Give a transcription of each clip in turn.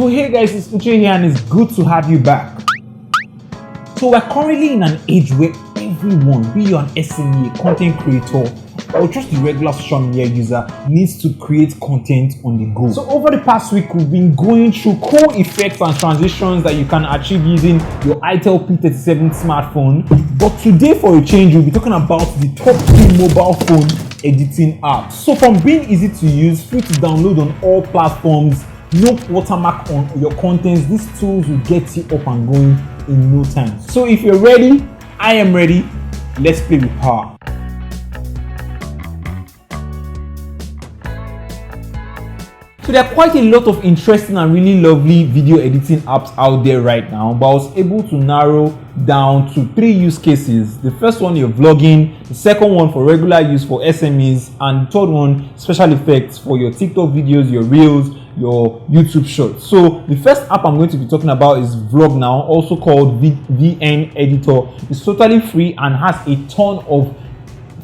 So hey guys, it's Inshot here and it's good to have you back. So we're currently in an age where everyone, be you an SME, content creator, or just a regular social media user, needs to create content on the go. So over the past week, we've been going through cool effects and transitions that you can achieve using your Itel P37 smartphone. But today, for a change, we'll be talking about the top 3 mobile phone editing apps. So from being easy to use, free to download on all platforms, no watermark on your contents, these tools will get you up and going in no time. So if you're ready, I am ready. Let's play with power. So there are quite a lot of interesting and really lovely video editing apps out there right now, but I was able to narrow down to 3 use cases. The first one, your vlogging; the second one for regular use for SMEs; and the third one, special effects for your TikTok videos, your reels, your YouTube shorts. So the first app I'm going to be talking about is Vlog Now, also called VN Editor. It's totally free and has a ton of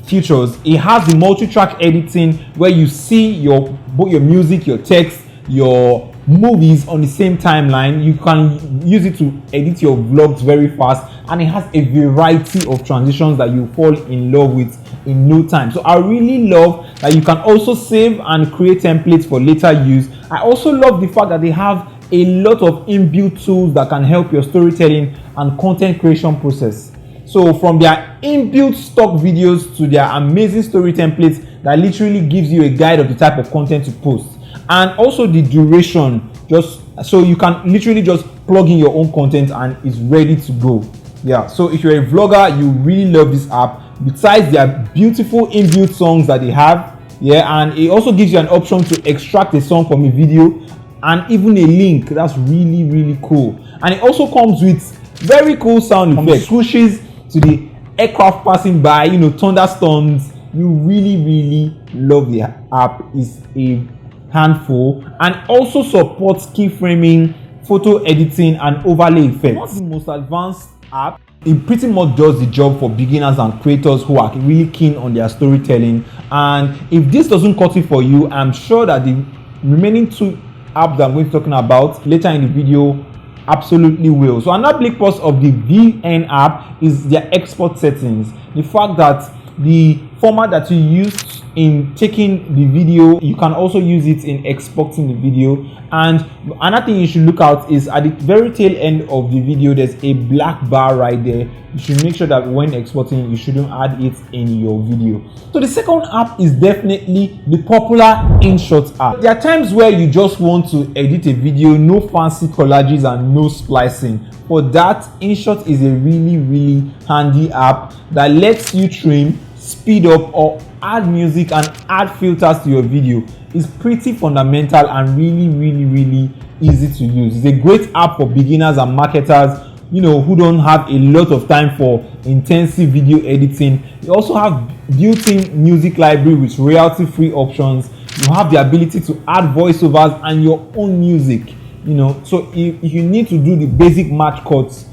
features. It has the multi-track editing where you see both your music, your text, your movies on the same timeline. You can use it to edit your vlogs very fast, and it has a variety of transitions that you fall in love with in no time. So I really love that you can also save and create templates for later use. I also love the fact that they have a lot of inbuilt tools that can help your storytelling and content creation process. So from their inbuilt stock videos to their amazing story templates that literally gives you a guide of the type of content to post, and also the duration, just so you can literally just plug in your own content and it's ready to go. Yeah, so if you're a vlogger, you really love this app. Besides their beautiful inbuilt songs that they have, and it also gives you an option to extract a song from a video and even a link. That's really cool. And it also comes with very cool sound effects, swooshes to the aircraft passing by, thunderstorms. You really love the app. It's a handful, and also supports keyframing, photo editing, and overlay effects. Not the most advanced app. It pretty much does the job for beginners and creators who are really keen on their storytelling. And if this doesn't cut it for you, I'm sure that the remaining 2 apps that I'm going to be talking about later in the video absolutely will. So another big plus of the VN app is their export settings. The fact that the format that you use in taking the video, you can also use it in exporting the video. And another thing you should look out is at the very tail end of the video, there's a black bar right there. You should make sure that when exporting, you shouldn't add it in your video. So the second app is definitely the popular Inshot app. There are times where you just want to edit a video, no fancy collages and no splicing. For that, Inshot is a really handy app that lets you trim, speed up, or add music and add filters to your video. It's pretty fundamental and really easy to use. It's a great app for beginners and marketers, who don't have a lot of time for intensive video editing. You also have built-in music library with royalty-free options. You have the ability to add voiceovers and your own music. So if you need to do the basic match cuts,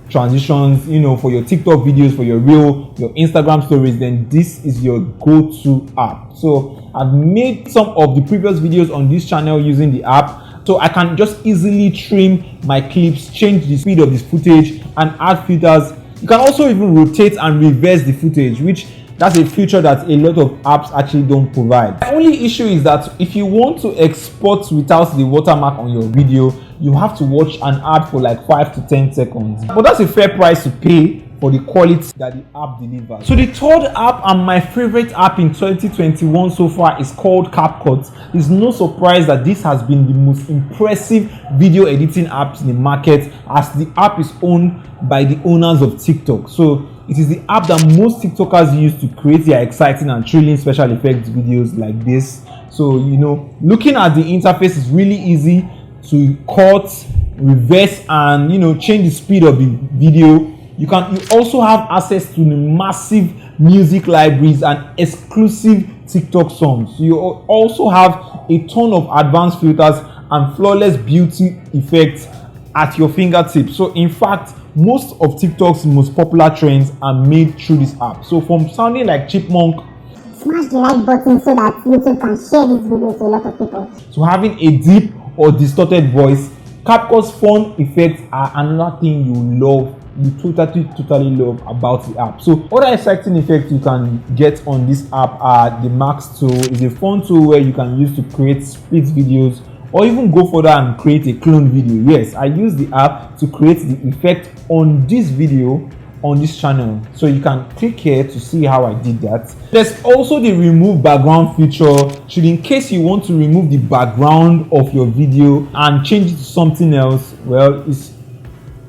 transitions, for your TikTok videos, for your reel, your Instagram stories, then this is your go-to app. So I've made some of the previous videos on this channel using the app, so I can just easily trim my clips, change the speed of this footage, and add filters. You can also even rotate and reverse the footage, which that's a feature that a lot of apps actually don't provide. The only issue is that if you want to export without the watermark on your video, you have to watch an ad for like 5 to 10 seconds. But that's a fair price to pay for the quality that the app delivers. So the third app, and my favorite app in 2021 so far, is called CapCut. It's no surprise that this has been the most impressive video editing apps in the market, as the app is owned by the owners of TikTok. So it is the app that most TikTokers use to create their exciting and thrilling special effects videos like this. So looking at the interface is really easy to cut, reverse, and change the speed of the video. You also have access to the massive music libraries and exclusive TikTok songs. You also have a ton of advanced filters and flawless beauty effects at your fingertips. So in fact, most of TikTok's most popular trends are made through this app. So from sounding like Chipmunk, smash the like button so that YouTube can share this video to a lot of people, to having a deep or distorted voice, CapCut's font effects are another thing you love, you totally love about the app. So other exciting effects you can get on this app are the Max tool. Is a fun tool where you can use to create split videos or even go further and create a clone video. Yes, I use the app to create the effect on this video on this channel, so you can click here to see how I did that. There's also the remove background feature. Should in case you want to remove the background of your video and change it to something else, well, it's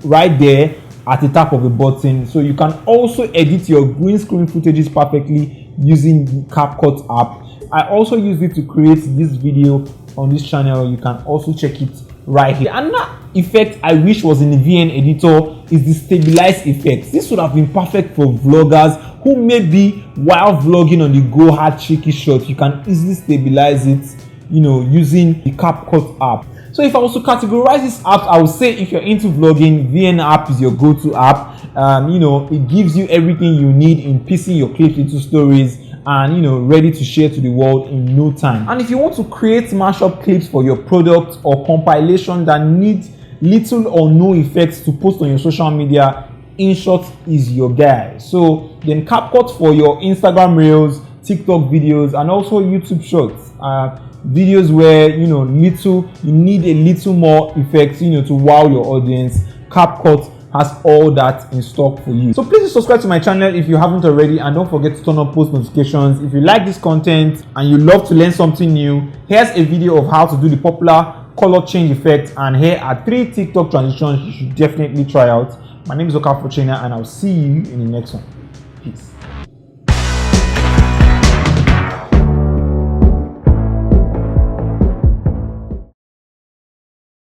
right there at the tap of a button. So you can also edit your green screen footages perfectly using the CapCut app. I also use it to create this video on this channel. You can also check it right here. Another effect I wish was in the VN editor is the stabilize effect. This would have been perfect for vloggers who maybe while vlogging on the go had tricky shots. You can easily stabilize it, using the CapCut app. So if I was to categorize this app, I would say if you're into vlogging, VN app is your go-to app. It gives you everything you need in piecing your clips into stories and ready to share to the world in no time. And if you want to create mashup clips for your product or compilation that need little or no effects to post on your social media, Inshot is your guy. So then CapCut for your Instagram reels, TikTok videos, and also YouTube shorts. Videos where you need a little more effects to wow your audience. CapCut has all that in stock for you. So please subscribe to my channel if you haven't already, and don't forget to turn on post notifications. If you like this content and you love to learn something new, here's a video of how to do the popular color change effect, and here are 3 TikTok transitions you should definitely try out. My name is Okafor Trainer, and I'll see you in the next one. Peace.